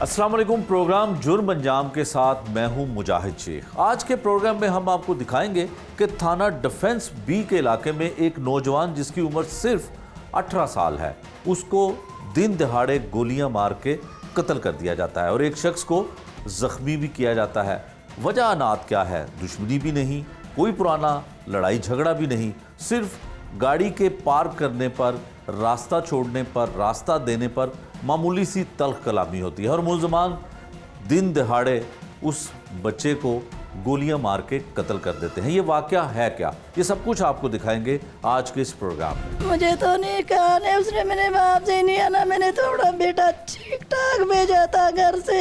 अस्सलाम वालेकुम। प्रोग्राम जुर्म अंजाम के साथ मैं हूं मुजाहिद शेख। आज के प्रोग्राम में हम आपको दिखाएंगे कि थाना डिफेंस बी के इलाके में एक नौजवान जिसकी उम्र सिर्फ 18 साल है, उसको दिन दहाड़े गोलियां मार के कत्ल कर दिया जाता है और एक शख्स को जख्मी भी किया जाता है। वजह अनात क्या है? दुश्मनी भी नहीं, कोई पुराना लड़ाई झगड़ा भी नहीं, सिर्फ गाड़ी के पार्क करने पर, रास्ता छोड़ने पर, रास्ता देने पर मामूली सी तल्ख कलामी होती है और मुल्ज़मान दिन दहाड़े उस बच्चे को गोलियां मार के कत्ल कर देते हैं। ये वाकया है क्या? ये सब कुछ आपको दिखाएंगे आज के इस प्रोग्राम में। मुझे तो नहीं कहा ने उसने, मेरे बाप से नहीं आना, मैंने थोड़ा बेटा ठीक ठाक भेजा था घर से।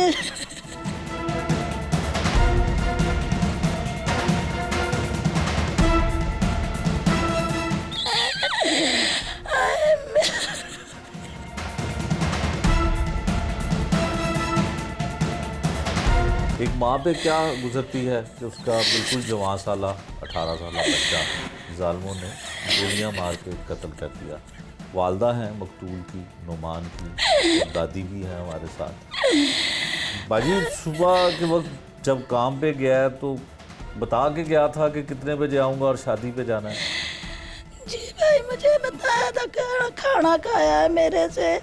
एक माँ पे क्या गुजरती है कि उसका बिल्कुल जवान साला 18 साला बच्चा जालिमों ने गोलियां मार के कत्ल कर दिया। वालदा हैं मकतूल की, नुमान की, और दादी भी हैं हमारे साथ। बाजी सुबह के वक्त जब काम पे गया है तो बता के गया था कि कितने बजे आऊँगा और शादी पे जाना है? जी भाई, मुझे बताया था खाना खाया है मेरे से,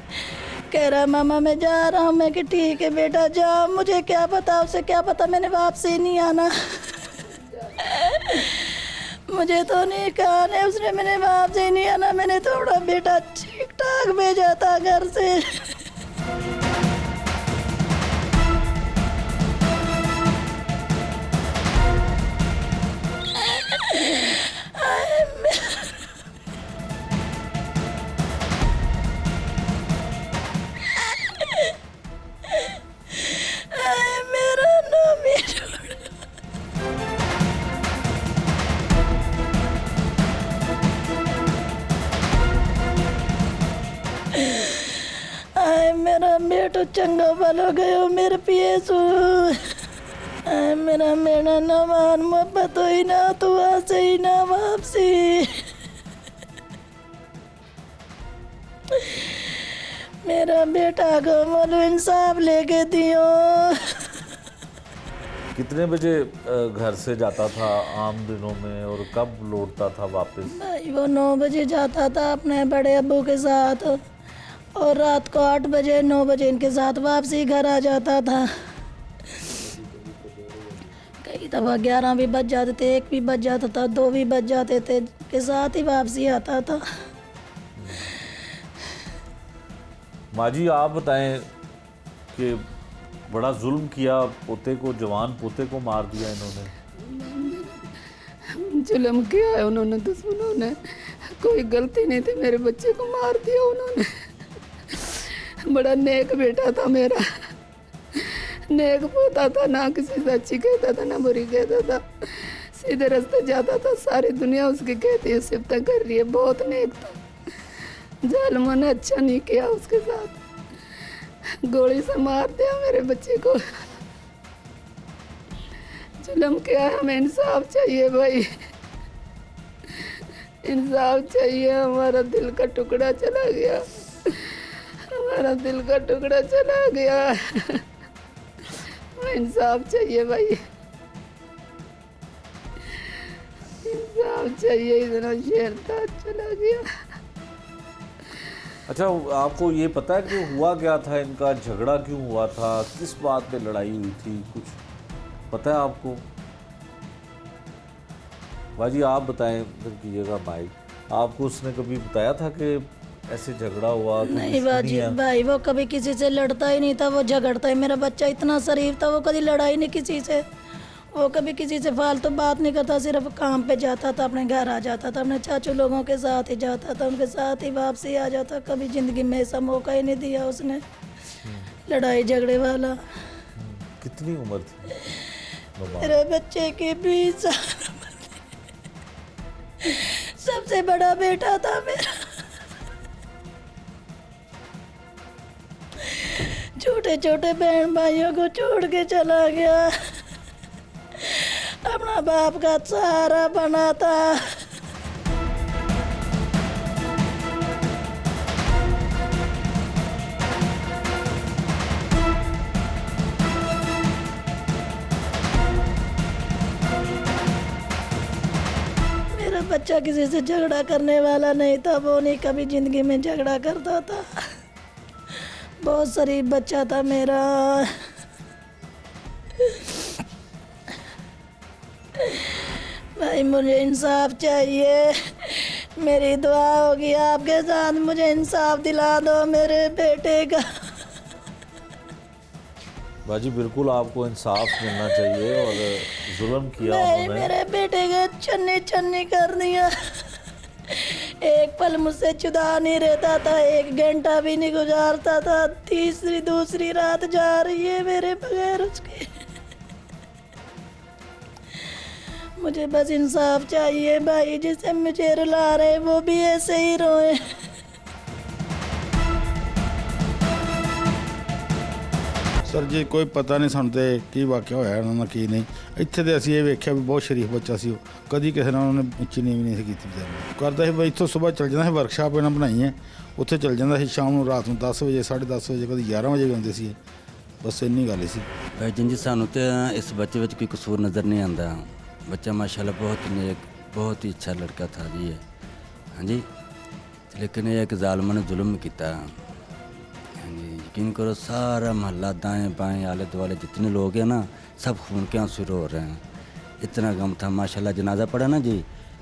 कह रहा मामा मैं जा रहा हूँ। मैं कि ठीक है बेटा जा। मुझे क्या पता, उसे क्या पता मैंने बाप से नहीं आना। मुझे तो नहीं कहा ने उसने, मेरे बाप से नहीं आना, मैंने थोड़ा बेटा ठीक ठाक भेजा था घर से। मेरा नाम आए, मेरा बेटो चंगा भलो गयो मेरे पिएसू। मेरा मेरा नमान मोहब्बत ही ना तो से ही ना वापसी। मेरा बेटा को मोलू इंसाफ लेके दियो। कितने बजे घर से जाता था आम दिनों में और कब लौटता था वापस? भाई वो 9 बजे जाता था अपने बड़े अब्बू के साथ और रात को 8 बजे 9 बजे इनके साथ वापसी घर आ जाता था। कई दफ़ा 11 भी बज जाते थे, 1 भी बज जाता था, 2 भी बज जाते थे, के साथ ही वापसी आता था। माँ जी आप बताएं कि बड़ा जुल्म किया, पोते को, जवान पोते को मार दिया इन्होंने। जुल्म किया है उन्होंने, दुश्मनों ने। कोई गलती नहीं थी, मेरे बच्चे को मार दिया उन्होंने। बड़ा नेक बेटा था मेरा, नेक पोता था, ना किसी से अच्छी कहता था ना बुरी कहता था, सीधे रास्ते जाता था। सारी दुनिया उसकी कहती है सिफ्ता कर रही है, बहुत नेक था। जालिमों ने अच्छा नहीं किया उसके साथ, गोली से मार दिया मेरे बच्चे को। जुल्म किया है, हमें इंसाफ चाहिए भाई, इंसाफ चाहिए। हमारा दिल का टुकड़ा चला गया, हमारा दिल का टुकड़ा चला गया। इंसाफ चाहिए भाई, इंसाफ चाहिए। इतना शेर था, चला गया। अच्छा आपको ये पता है कि हुआ क्या था, इनका झगड़ा क्यों हुआ था, किस बात पे लड़ाई हुई थी, कुछ पता है आपको? बाजी आप बताएं फिर कीजिएगा। भाई आपको उसने कभी बताया था कि ऐसे झगड़ा हुआ? नहीं बाजी भाई, वो कभी किसी से लड़ता ही नहीं था, वो झगड़ता ही। मेरा बच्चा इतना शरीफ था, वो कभी लड़ाई नहीं किसी से, वो कभी किसी से फालतू बात नहीं करता, सिर्फ काम पे जाता था, अपने घर आ जाता था, अपने चाचू लोगों के साथ ही जाता था, उनके साथ ही वापसी आ जाता। कभी ज़िंदगी में ऐसा मौका ही नहीं दिया उसने लड़ाई झगड़े वाला। कितनी उम्र थी मेरे बच्चे की 20 साल उम्र थी। सबसे बड़ा बेटा था मेरा, छोटे छोटे बहन भाइयों को छोड़ के चला गया, अपना बाप का सहारा बना था। बच्चा किसी से झगड़ा करने वाला नहीं था, वो नहीं कभी ज़िंदगी में झगड़ा करता था। बहुत शरीफ बच्चा था मेरा। भाई मुझे इंसाफ चाहिए, मेरी दुआ होगी आपके साथ, मुझे इंसाफ दिला दो मेरे बेटे का। बाजी बिल्कुल आपको इंसाफ मिलना चाहिए और जुल्म किया नहीं, उन्होंने। मेरे बेटे के छन्नी छन्नी कर दिया। एक पल मुझसे जुदा नहीं रहता था, एक घंटा भी नहीं गुजारता था। तीसरी दूसरी रात जा रही है मेरे बगैर उसके। मुझे बस इंसाफ चाहिए भाई, जिसे मुझे रुला रहे वो भी ऐसे ही रोए। ਸਰ ਜੀ ਕੋਈ ਪਤਾ ਨਹੀਂ ਸਾਨੂੰ ਤੇ ਕੀ ਵਾਕਿਆ ਹੋਇਆ ਉਹਨਾਂ ਨਾਲ ਕੀ ਨਹੀਂ। ਇੱਥੇ ਤੇ ਅਸੀਂ ਇਹ ਵੇਖਿਆ ਵੀ ਬਹੁਤ ਸ਼ਰੀਫ ਬੱਚਾ ਸੀ ਉਹ, ਕਦੀ ਕਿਸੇ ਨਾਲ ਉਹਨੇ ਉੱਚੀ ਨੀਵੀਂ ਨਹੀਂ ਸੀ ਕੀਤੀ ਵਿਚਾਰਾ। ਕਰਦਾ ਸੀ ਬਈ ਇੱਥੋਂ ਸਵੇਰ ਚੱਲ ਜਾਂਦਾ ਸੀ, ਵਰਕਸ਼ਾਪ ਇਹਨਾਂ ਬਣਾਈ ਹੈ, ਉੱਥੇ ਚੱਲ ਜਾਂਦਾ ਸੀ ਸ਼ਾਮ ਨੂੰ, ਰਾਤ ਨੂੰ 10 ਵਜੇ 10:30 ਵਜੇ ਕਦੀ 11 ਵਜੇ ਵੀ ਆਉਂਦੇ ਸੀ। ਬਸ ਇੰਨੀ ਗੱਲ ਹੀ ਸੀ। ਭਾਈ ਜੀ ਸਾਨੂੰ ਤੇ ਇਸ ਬੱਚੇ ਵਿੱਚ ਕੋਈ ਕਸੂਰ ਨਜ਼ਰ ਨਹੀਂ ਆਉਂਦਾ। ਬੱਚਾ ਮਾਸ਼ਾਅੱਲਾ ਬਹੁਤ नेक बहुत ही अच्छा लड़का था जी है। हाँ जी, लेकिन एक ਜ਼ਾਲਮਾਂ ने जुल्म किया। हाँ जी, यकीन करो सारा मोहल्ला दाएं बाएं आले दुआले जितने लोग हैं ना, सब खून के आंसू रो रहे हैं। इतना गम था माशाल्लाह। जनाजा पड़ा ना जी,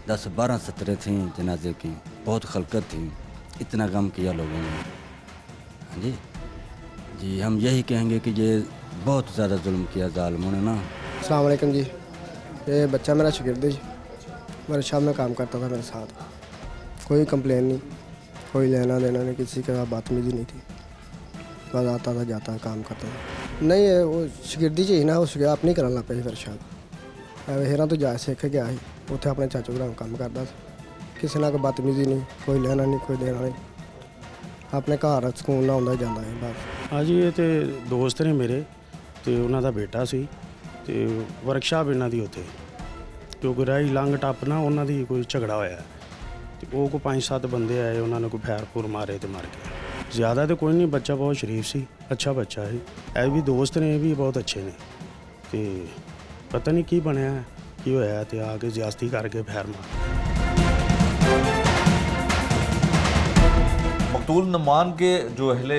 10-12 सतरें थी जनाजे की, बहुत खलकत थी। इतना गम किया लोगों ने। हाँ जी जी, हम यही कहेंगे कि ये बहुत ज़्यादा जुल्म किया ज़ालिमों ने ना। अस्सलाम वालेकुम जी। ये बच्चा मेरा शागिर्द है जी, मेरे शाम में काम करता था मेरे साथ। कोई कंप्लेन नहीं, कोई लेना देना नहीं, किसी के साथ बदतमीजी नहीं थी। बस आता था जाता काम करता था। नहीं है वो शागिर्दी चाहिए ना, उस आप नहीं कराना पे फिर शायद हेरा तो जा सीख गया ही, उत्थे अपने चाचू घर काम करता था। किसी ना कोई बदतमीजी नहीं, कोई लेना नहीं, कोई देना नहीं, अपने घर ਸਕੂਨ ਨਾਲ ਆਉਂਦਾ ਜਾਂਦਾ ਹੈ ਬਸ। ਹਾਂਜੀ, ਇਹ ਤੇ ਦੋਸਤ ਨੇ ਮੇਰੇ ਤੇ ਉਹਨਾਂ ਦਾ ਬੇਟਾ ਸੀ ਤੇ ਵਰਕਸ਼ਾਪ ਇਹਨਾਂ ਦੀ ਉੱਥੇ, ਕਿਉਂਕਿ ਰਾਹੀ ਲੰਘ ਟੱਪ ਨਾ ਉਹਨਾਂ ਦੀ ਕੋਈ ਝਗੜਾ ਹੋਇਆ ਤੇ ਉਹ ਕੋਈ 5-7 ਬੰਦੇ ਆਏ, ਉਹਨਾਂ ਨੇ ਕੋਈ ਫੈਰ ਫੂਰ ਮਾਰੇ ਤੇ ਮਰ ਗਏ। ਜ਼ਿਆਦਾ ਤੇ ਕੋਈ ਨਹੀਂ, ਬੱਚਾ ਬਹੁਤ ਸ਼ਰੀਫ ਸੀ, ਅੱਛਾ ਬੱਚਾ ਹੈ। ਇਹ ਵੀ ਦੋਸਤ ਨੇ, ਇਹ ਵੀ ਬਹੁਤ ਅੱਛੇ ਨੇ ਤੇ ਪਤਾ ਨਹੀਂ ਕੀ ਬਣਿਆ ਕੀ ਹੋਇਆ ਤੇ ਆ ਕੇ ਜ਼ਿਆਦਤੀ ਕਰਕੇ ਫੈਰ ਮਾਰ। मकतूल नमान के जो अहले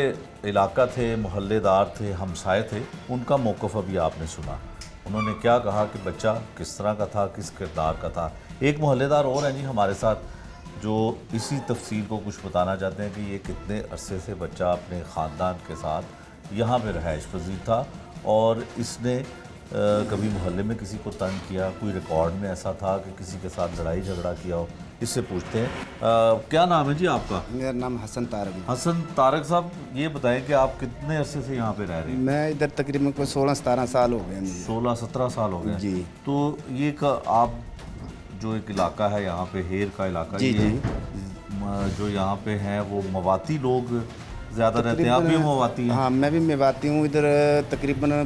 इलाका थे, मोहल्लेदार थे, हमसाए थे, उनका मौक़िफ़ अभी आपने सुना। उन्होंने क्या कहा कि बच्चा किस तरह का था, किस किरदार का था। एक मोहल्लेदार और हैं जी हमारे साथ, जो इसी तफसील को कुछ बताना चाहते हैं कि ये कितने अरसे से बच्चा अपने ख़ानदान के साथ यहाँ पर रहाइश पजीर था और इसने कभी मोहल्ले में किसी को तंग किया, कोई रिकॉर्ड में ऐसा था कि किसी के साथ लड़ाई झगड़ा किया हो। इससे पूछते हैं। क्या नाम है जी आपका? मेरा नाम हसन तारक है। हसन तारक साहब, ये बताएं कि आप कितने अरसे से यहाँ पे रह रहे हैं? मैं इधर तकरीबन कोई 16-17 साल हो गए मुझे। 16-17 साल हो गए जी। तो ये आप जो एक इलाका है यहाँ पे, हेर का इलाका, जी, ये जो यहाँ पे हैं वो मवाती लोग ज़्यादा रहते हैं। आप भी मवाती हैं? हाँ, मैं भी मवाती हूँ। इधर तकरीबन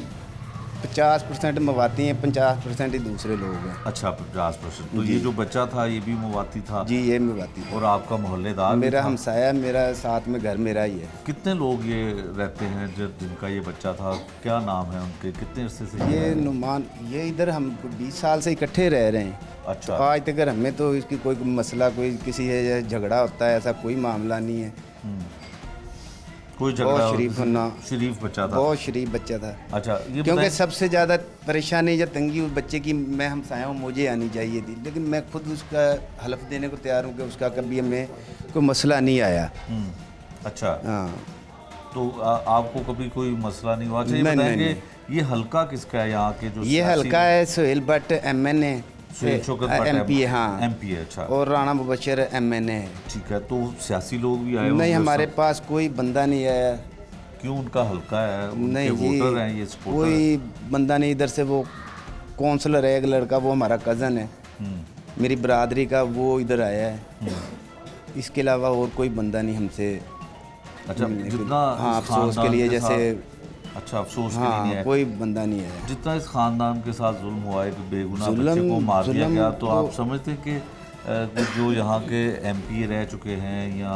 50% मवाती हैं, 50% ही दूसरे लोग हैं। अच्छा, 50%। तो ये जो बच्चा था ये भी मवाती था? जी, ये मवाती। और आपका मोहल्लेदार? मेरा हमसाया, मेरा साथ में घर मेरा ही है। कितने लोग ये रहते हैं जब जिनका ये बच्चा था? क्या नाम है उनके? कितने अरसे से ये नुमान, ये इधर हम 20 साल से इकट्ठे रह रहे हैं। अच्छा। तो आज तक हमें तो इसकी कोई मसला, कोई किसी से झगड़ा होता है, ऐसा कोई मामला नहीं है। कोई झगड़ा? बहुत शरीफ होना, शरीफ बच्चा था? बहुत शरीफ बच्चा था। अच्छा, ये क्योंकि बताएं- सबसे ज़्यादा परेशानी या तंगी उस बच्चे की, मैं हमसाया हूँ, मुझे आनी चाहिए थी, लेकिन मैं खुद उसका हलफ देने को तैयार हूँ कि उसका कभी हमें कोई मसला नहीं आया। अच्छा, हाँ, तो आपको कभी कोई मसला नहीं हुआ? अच्छा, ये नहीं, बताएंगे नहीं, ये हल्का किसका है यहाँ के? जो ये सियासी हल्का है सोहेल भट्ट MN सुहेल शौकत भट्ट MP, हाँ MP है। अच्छा, और राणा मुबशर MN है। ठीक है। तो सियासी लोग भी आए नहीं, होंगे हमारे सब? पास कोई बंदा नहीं आया। क्यों? उनका हल्का है, उनके नहीं जी, वोटर हैं, ये सपोर्टर हैं। कोई बंदा नहीं। इधर से वो काउंसलर है एक लड़का, वो हमारा कज़न है, मेरी बरादरी का, वो इधर आया है। इसके अलावा और कोई बंदा नहीं हमसे। अच्छा, जितना हाँ, इस अफसोस के खानदान लिए के जैसे। साथ- अच्छा, अफसोस के लिए नहीं हाँ, है। कोई बंदा नहीं है। जितना इस खानदान के साथ जुल्म हुआ है कि बेगुनाह बच्चे जुल्म- को मार दिया जुल्म गया, तो तो- आप समझते हैं कि जो यहाँ के MP रह चुके हैं या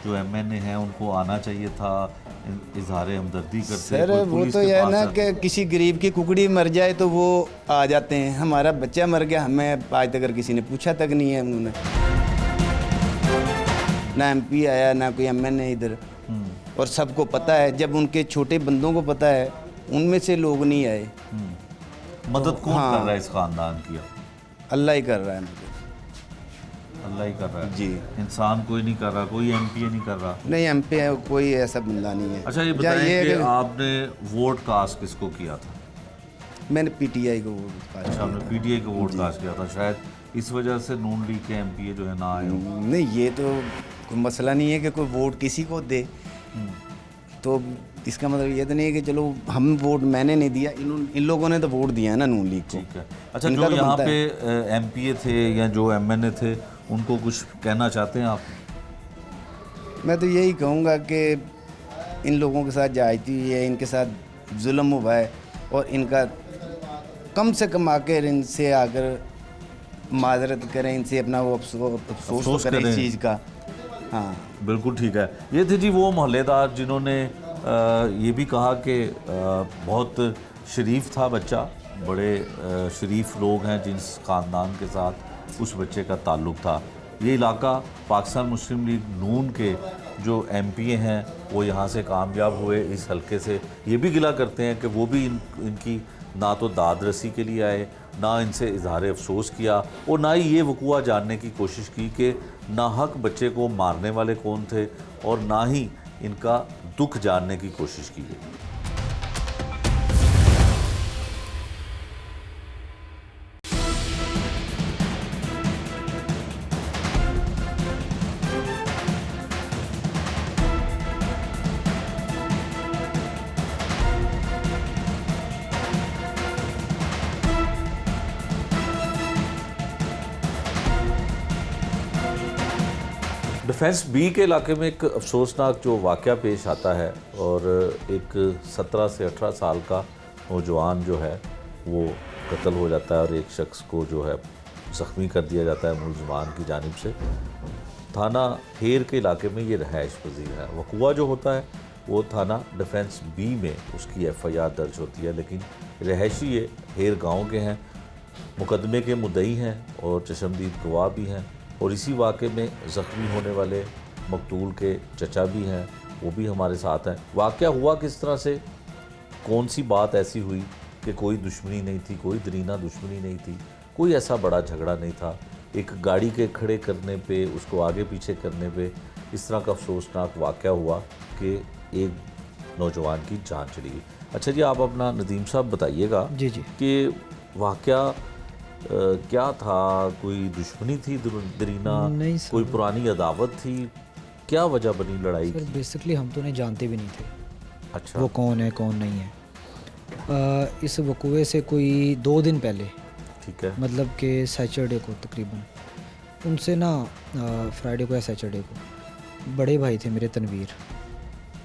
जो MNA हैं उनको आना चाहिए था, इजहार हमदर्दी करते? सर कोई वो पुलिस तो के यह है पास ना जाते? कि किसी गरीब की कुकड़ी मर जाए तो वो आ जाते हैं। हमारा बच्चा मर गया, हमें आज तक किसी ने पूछा तक नहीं है उन्होंने। ना एमपी आया, ना कोई एमएनए इधर। और सबको पता है, जब उनके छोटे बंदों को पता है, उनमें से लोग नहीं आए। मदद कौन हाँ। कर रहा है इस खानदान की? अल्लाह ही कर रहा है मुझे। अल्लाह ही कर रहा है जी। इंसान कोई नहीं कर रहा, कोई एमपीए नहीं कर रहा। नहीं, एमपी कोई ऐसा बंदा नहीं है। अच्छा ये या बताएं ये कि कि आपने वोट कास्ट किसको किया था? मैंने पीटीआई को वोट कास्ट अच्छा, आपने किया था। पीटीआई को वोट कास्ट किया था, शायद इस वजह से नून लीग के एमपीए जो है ना आए हों। नहीं, ये तो कोई मसला नहीं है कि कोई वोट किसी को दे। तो इसका मतलब ये तो नहीं है कि चलो हम वोट मैंने नहीं दिया, इन लोगों ने तो वोट दिया है ना नून लीग को। ठीक है। अच्छा, इनका जो तो यहाँ बनता पे एमपीए थे या जो एमएनए थे, उनको कुछ कहना चाहते हैं आप? मैं तो यही कहूँगा कि इन लोगों के साथ जायती हुई है, इनके साथ जुल्म हुआ है, और इनका कम से कम आकर इनसे आकर माजरत करें, इनसे अपना वो अफसोस तो करें इस चीज़ का। हाँ, बिल्कुल ठीक है। ये थे जी वो मोहल्लेदार जिन्होंने ये भी कहा कि बहुत शरीफ था बच्चा, बड़े शरीफ लोग हैं जिस ख़ानदान के साथ उस बच्चे का ताल्लुक़ था। ये इलाका पाकिस्तान मुस्लिम लीग नून के जो एमपीए हैं वो यहाँ से कामयाब हुए इस हलके से। ये भी गिला करते हैं कि वो भी इनकी ना तो दाद रसी के लिए आए, ना इनसे इजहार अफसोस किया, और ना ही ये वक़ूआ जानने की कोशिश की कि नाहक बच्चे को मारने वाले कौन थे, और ना ही इनका दुख जानने की कोशिश की गई। डिफेंस बी के इलाके में एक अफसोसनाक जो वाक़या पेश आता है, और एक 17 से 18 साल का नौजवान जो है वो कत्ल हो जाता है, और एक शख्स को जो है ज़ख्मी कर दिया जाता है मुलजमान की जानिब से। थाना हेर के इलाके में ये रहायश पजीर है। वक़ूआ जो होता है वो थाना डिफेंस बी में उसकी एफआईआर दर्ज होती है, लेकिन रहायशी ये हेर गाँव के हैं, मुकदमे के मुद्दई हैं और चशमदीद गवाह भी हैं, और इसी वाक़े में ज़ख्मी होने वाले मकतूल के चचा भी हैं, वो भी हमारे साथ हैं। वाक़या हुआ किस तरह से, कौन सी बात ऐसी हुई कि कोई दुश्मनी नहीं थी, कोई दरीना दुश्मनी नहीं थी, कोई ऐसा बड़ा झगड़ा नहीं था, एक गाड़ी के खड़े करने पे, उसको आगे पीछे करने पे इस तरह का अफसोसनाक वाक़या हुआ कि एक नौजवान की जान चली गई। अच्छा जी, आप अपना नदीम साहब बताइएगा जी कि वाक़या क्या था, कोई दुश्मनी थी दरीना, नहीं सर। कोई पुरानी अदावत थी, क्या वजह बनी लड़ाई सर की? बेसिकली हम तो उन्हें जानते भी नहीं थे अच्छा, वो कौन है कौन नहीं है। इस वकूए से कोई 2 दिन पहले, ठीक है, मतलब कि सैटरडे को तकरीबन, उनसे ना फ्राइडे को या सैटरडे को बड़े भाई थे मेरे तनवीर,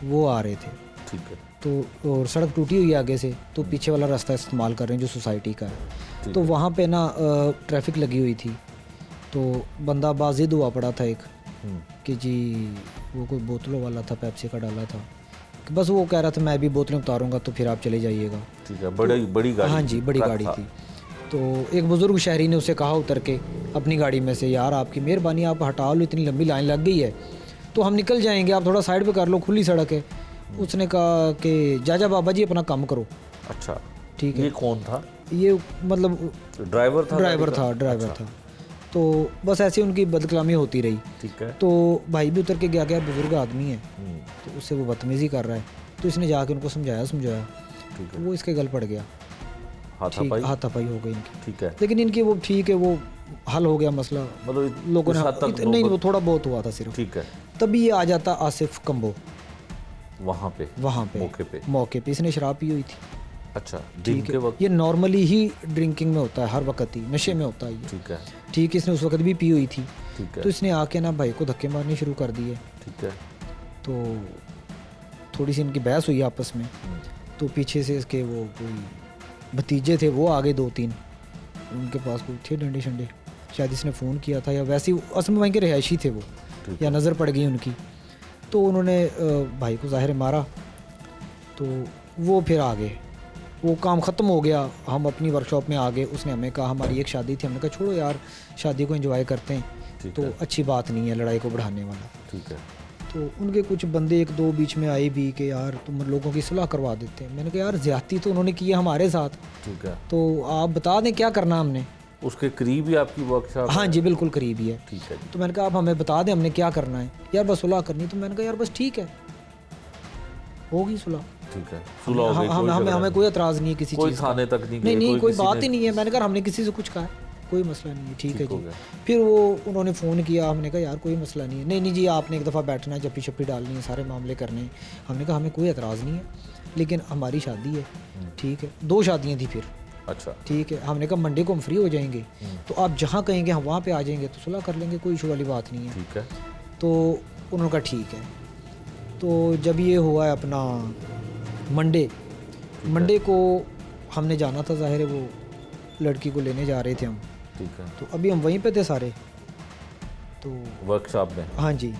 वो आ रहे थे। ठीक है, तो और सड़क टूटी हुई है आगे से, तो पीछे वाला रास्ता इस्तेमाल कर रहे हैं जो सोसाइटी का है। ठीक तो है। वहाँ पे ना ट्रैफिक लगी हुई थी, तो बंदा बाजिद हुआ पड़ा था एक कि जी वो कोई बोतलों वाला था, पेप्सी का डाला था, कि बस वो कह रहा था मैं भी बोतलें उतारूंगा तो फिर आप चले जाइएगा। ठीक है, बड़ी गाड़ी हाँ थी, जी, बड़ी ट्रक गाड़ी था। थी। तो एक बुज़ुर्ग शहरी ने उसे कहा उतर के अपनी गाड़ी में से, यार आपकी मेहरबानी, आप हटा लो, इतनी लंबी लाइन लग गई है तो हम निकल जाएंगे, आप थोड़ा साइड पे कर लो, खुली सड़क है। उसने कहा कि जाजा बाबा जी अपना काम करो। अच्छा, ठीक है। ये कौन था? ये मतलब ड्राइवर था? ड्राइवर गाड़ी का? था, ड्राइवर अच्छा, था। तो बस ऐसे उनकी बदकलामी होती रही। ठीक है। तो भाई भी उतर के गया, क्या बुजुर्ग आदमी है, हम्म, तो उससे वो बदतमीज़ी कर रहा है, तो इसने जाके उनको समझाया ठीक तो है, वो इसके गल पड़ गया। हाथापाई? हाथापाई हो गई इनकी, ठीक है, लेकिन इनकी वो ठीक है, वो हल हो गया मसला। मतलब लोगों ने इस हद तक नहीं, वो नौबत- थोड़ा बहुत हुआ था सिर्फ। ठीक है, तभी ये आ जाता आसिफ कंबो वहाँ पे वहाँ पे, मौके पे इसने शराब पी हुई थी। अच्छा, दिन ठीक के है, वक्त? ये नॉर्मली ही ड्रिंकिंग में होता है, हर वक्त ही नशे में होता है ये। ठीक है, ठीक है, इसने उस वक्त भी पी हुई थी, ठीक है, तो इसने आके ना भाई को धक्के मारने शुरू कर दिए। ठीक है, तो थोड़ी सी इनकी बहस हुई आपस में, तो पीछे से इसके वो कोई भतीजे थे, वो आगे 2-3, उनके पास कोई थे डंडे शंडे, शायद इसने फ़ोन किया था या वैसे ही, असल में वहीं के रिहायशी थे वो, या नज़र पड़ गई उनकी, तो उन्होंने भाई को ज़ाहिर मारा, तो वो फिर आ गए, वो काम ख़त्म हो गया, हम अपनी वर्कशॉप में आ गए। उसने हमें कहा हमारी एक शादी थी, हमने कहा छोड़ो यार शादी को एंजॉय करते हैं, तो अच्छी बात नहीं है लड़ाई को बढ़ाने वाला। ठीक है। तो उनके कुछ बंदे एक दो बीच में आए भी कि यार तुम लोगों की सुलह करवा देते हैं। मैंने कहा यार ज्यादती तो उन्होंने की है हमारे साथ, ठीक है। तो आप बता दें क्या करना हमने। उसके करीब ही आपकी वर्कशॉप? हाँ जी बिल्कुल करीब ही है। ठीक है जी। तो मैंने कहा आप हमें बता दें हमने क्या करना है। यार बस सुलह करनी। तो मैंने कहा यार बस ठीक है, होगी सुलह, ठीक है, सुलह हो गई, कोई हमें झगड़ा हमें कोई एतराज़ नहीं है किसी कोई चीज़ का। थाने तक नहीं नहीं गए, नहीं कोई किसी बात ने- ही नहीं है। मैंने कहा हमने किसी से कुछ कहा है, कोई मसला नहीं है, ठीक है ठीक हो जी। गया। फिर वो उन्होंने फ़ोन किया, हमने कहा यार कोई मसला नहीं है। नहीं नहीं जी आपने एक दफ़ा बैठना है, जप्पी शप्पी डालनी है, सारे मामले करने हैं। हमने कहा हमें कोई एतराज़ नहीं है, लेकिन हमारी शादी है, ठीक है। 2 शादियाँ थी फिर, अच्छा, ठीक है। हमने कहा मंडे को हम फ्री हो जाएंगे, तो आप जहाँ कहेंगे हम वहाँ पे आ जाएंगे, तो सुलह कर लेंगे, कोई इशू वाली बात नहीं है। ठीक है। तो उन्होंने कहा ठीक है। तो जब ये हुआ है अपना मंडे को हमने जाना था, ज़ाहिर है वो लड़की को लेने जा रहे थे हम। ठीक है। तो अभी हम वहीं पे थे सारे, तो वर्कशॉप में? हाँ जी।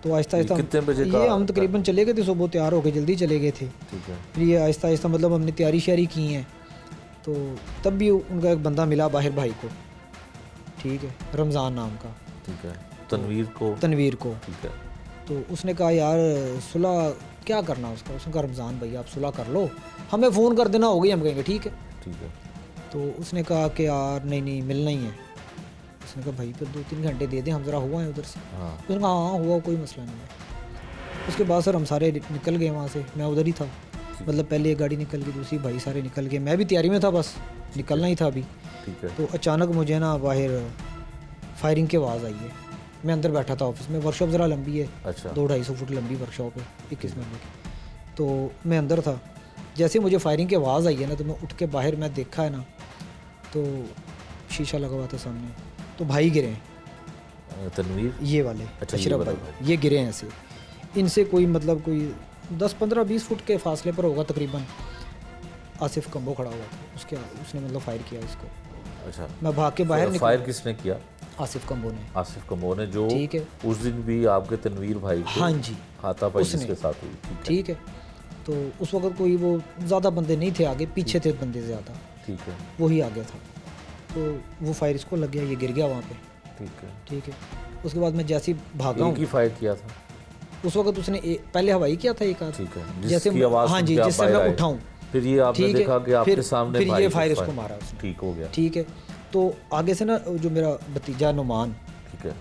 तो आहिस्ता आहिस्ता कितने बजे का? ये हम तकरीबन चले गए थे, सुबह तैयार होके जल्दी चले गए थे। ठीक है। फिर ये आहिस्ता आहिस्ता मतलब हमने तैयारी श्यारी की है। तो तब भी उनका एक बंदा मिला बाहर भाई को, ठीक है, रमज़ान नाम का, ठीक है। तनवीर को? ठीक है। तो उसने कहा यार सुलह क्या करना उसका। उसने कहा रमज़ान भैया आप सुलह कर लो, हमें फ़ोन कर देना, हो गई। हम कहेंगे ठीक है। ठीक है। तो उसने कहा कि यार नहीं मिलना ही है। उसने कहा भाई फिर 2-3 घंटे दे दें, हम ज़रा हुआ है उधर से। हाँ। उसने कहा हाँ हुआ, कोई मसला नहीं है। उसके बाद सर हम सारे निकल गए वहाँ से, मैं उधर ही था। मतलब पहले एक गाड़ी निकल गई, दूसरी भाई सारे निकल गए, मैं भी तैयारी में था, बस निकलना ही था अभी। ठीक है। तो अचानक मुझे ना बाहर फायरिंग की आवाज़ आई है। मैं अंदर बैठा था ऑफिस में, वर्कशॉप ज़रा लंबी है, अच्छा। 200-250 फुट लंबी वर्कशॉप है, 21 नंबर की। तो मैं अंदर था, जैसे मुझे फायरिंग की आवाज़ आई है ना, तो मैं उठ के बाहर मैं देखा है ना, तो शीशा लगा हुआ था सामने, तो भाई गिरे हैं, तनवीर ये वाले अच्छा, ये अशरफ वाला भाई, ये गिरे हैं ऐसे। इनसे कोई मतलब कोई 10-15-20 फुट के फासले पर होगा तकरीबन। आसिफ कंबो खड़ा हुआ था, उसने मतलब फायर किया इसको। अच्छा। मैं भाग के बाहर निकला। फायर किसने किया? आसिफ कंबो ने। आसिफ कमो ने, जो ठीक है। उस दिन भी आपके तनवीर भाई को हाँ जी हाथापाई उसने। जिसके साथ हुई? ठीक है। ठीक है। तो उस वक्त कोई वो ज़्यादा बंदे नहीं थे आगे, पीछे थे बंदे ज़्यादा, ठीक है। वही आगे था। तो वो फायर इसको लग गया, ये गिर गया वहाँ पे। ठीक है। ठीक है। उसके बाद मैं जैसे ही भागा एक ही हूँ, फायर किया था? उस वक्त उसने पहले हवाई किया था एक आध। ठीक है। जैसे जिसकी आवाज़ हाँ सुन जी, के आप जिससे बाहर मैं आए। उठाऊँ, फिर ये आपने ठीक है। देखा कि आपके सामने फिर भाई ये को फायर उसको मारा उसने। ठीक हो गया। ठीक है। तो आगे से ना जो मेरा भतीजा नुमान, ठीक है,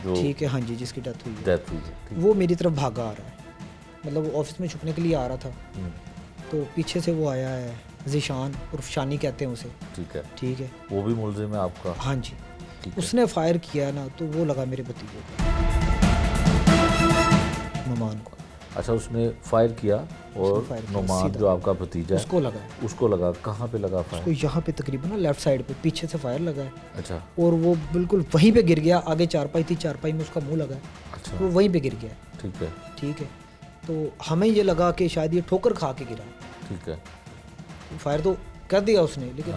जो ठीक है, हाँ जी, जिसकी डेथ हुई है, डेथ हुई है, ठीक। वो मेरी तरफ भागा आ रहा है। मतलब वो ऑफिस में छुपने के लिए आ रहा था, तो पीछे से वो आया है, ज़ीशान उर्फ शानी कहते हैं उसे। ठीक है। ठीक है। वो भी मुलजिम है आपका? हाँ जी। ठीक है। उसने फायर किया ना, तो वो लगा मेरे भतीजे को, नुमान को। अच्छा, उसने फायर किया और फायर किया नुमान सीधा। जो आपका भतीजा है उसको लगा है। उसको लगा। कहाँ पे लगा उसको फायर? यहाँ पे तकरीबन ना लेफ्ट साइड पे पीछे से फायर लगा है, अच्छा। और वो बिल्कुल वहीं पे गिर गया। आगे चारपाई थी, चारपाई में उसका मुंह लगा है, अच्छा। वो वहीं पे गिर गया। ठीक है। ठीक है। तो हमें ये लगा कि शायद ये ठोकर खा के गिरा। ठीक है। तो फायर तो कर दिया उसने, लेकिन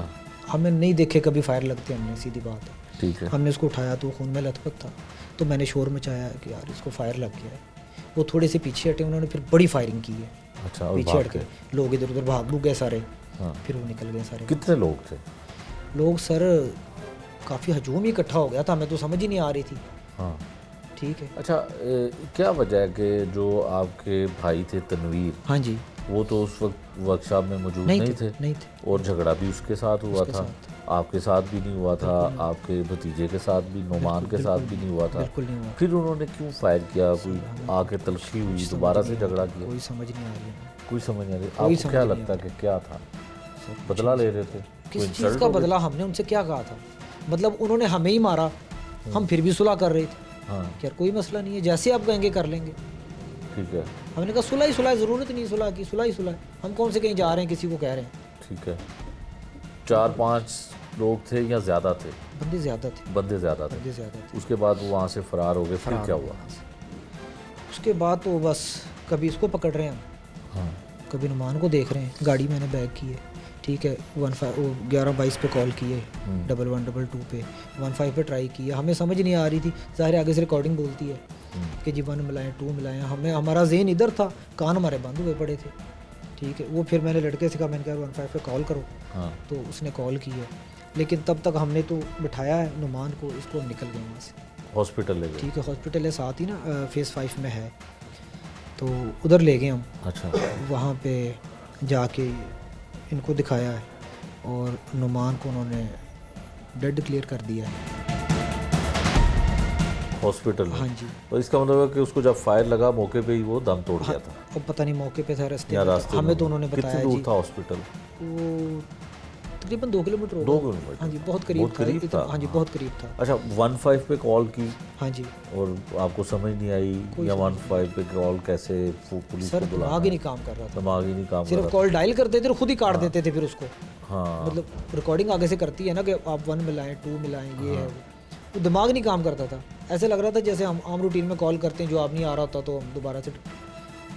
हमें नहीं देखे कभी फायर लगते हमने, सीधी बात है। ठीक है। हमने उसको उठाया तो खून में लथपथ था, तो मैंने शोर मचाया कि यार इसको फायर लग गया है। वो थोड़े से पीछे हटे, उन्होंने फिर बड़ी फायरिंग की है। अच्छा, और पीछे भाग हट के गए। लोग इधर उधर भाग भूग गए सारे। हाँ। फिर वो निकल गए सारे। कितने लोग थे? लोग सर काफ़ी हजूम ही इकट्ठा हो गया था, हमें तो समझ ही नहीं आ रही थी। हाँ। ठीक है। अच्छा, क्या वजह है कि जो आपके भाई थे तनवीर, हाँ जी, वो तो उस वक्त वर्कशॉप में मौजूद नहीं थे? नहीं थे। और झगड़ा भी उसके साथ हुआ उसके था, साथ। आपके साथ भी नहीं हुआ था, आपके भतीजे के साथ भी, नुमान के साथ भी नहीं हुआ था। बिल्कुल नहीं हुआ। फिर उन्होंने क्यों फायर किया? कोई आके तलखी हुई, दोबारा से झगड़ा किया? कोई समझ नहीं आ रही है। कोई समझ नहीं आ रही। कोई आपको समझ क्या नहीं लगता आ है कि क्या था? बदला ले रहे थे? कोई किस चीज़ insult का हो गई? बदला? हमने उनसे क्या कहा था? मतलब उन्होंने हमें ही मारा, हम फिर भी सुलह कर रहे थे। हाँ। यार कोई मसला नहीं है, जैसे आप कहेंगे कर लेंगे। ठीक है। हमने कहा सुलह ही सुलह, ज़रूरत नहीं सुलह की, सुलह ही सुलह। हम कौन से कहीं जा रहे हैं किसी को कह रहे हैं? ठीक है। 4-5 लोग थे या ज़्यादा थे? बंदे ज़्यादा थे, बंदे ज़्यादा थे। बंदे ज़्यादा थे। उसके बाद वो वहाँ से फरार हो गए। फिर फरार क्या हो हुआ? गए वहाँ से। उसके बाद तो बस कभी इसको पकड़ रहे हैं हम, हाँ। कभी नुमान को देख रहे हैं। गाड़ी मैंने बैग की है, ठीक है, 1122 पे कॉल किए, 1122 पे, 15 पे ट्राई किया, हमें समझ नहीं आ रही थी। ज़ाहिर आगे से रिकॉर्डिंग बोलती है कि जी 1 मिलाएं 2 मिलाएं, हमें हमारा ज़हन इधर था, कान हमारे बंद हुए पड़े थे। ठीक है। वो फिर मैंने लड़के से कहा, मैंने कहा 15 पे कॉल करो। हाँ। तो उसने कॉल की है, लेकिन तब तक हमने तो बिठाया है नुमान को, इसको हम निकल गए वहाँ से। हॉस्पिटल ले गए? ठीक है, हॉस्पिटल है साथ ही ना, फेज़ 5 में है, तो उधर ले गए हम। अच्छा, वहाँ पे जाके इनको दिखाया है और नुमान को उन्होंने डेड डिक्लेयर कर दिया है। हॉस्पिटल में? हाँ जी। तो इसका मतलब है कि उसको जब फायर लगा मौके पे ही वो दम तोड़ गया था? अब पता नहीं मौके पे था, रास्ते या में था। रास्ते हमें में? तो उन्होंने बताया कितनी दूर जी, था हॉस्पिटल? वो तकरीबन 2 किलोमीटर होगा। 2 किलोमीटर? हाँ जी, बहुत करीब बहुत करीब था। हाँ जी, बहुत करीब था। अच्छा, 15 पे कॉल की हाँ जी और आपको समझ नहीं आई या 15 पे कॉल कैसे पुलिस सर, को बुलाना? दिमाग ही नहीं काम कर रहा था। दिमाग ही नहीं काम कर सिर्फ रहा कॉल डायल करते थे और खुद ही काट देते थे फिर उसको। था। हाँ, मतलब रिकॉर्डिंग आगे से करती है ना कि आप 1 मिलाएं 2 मिलाएं, ये है वो दिमाग नहीं काम करता था। ऐसे लग रहा था जैसे हम आम रूटीन में कॉल करते हैं, जो आप नहीं आ रहा होता तो हम दोबारा से,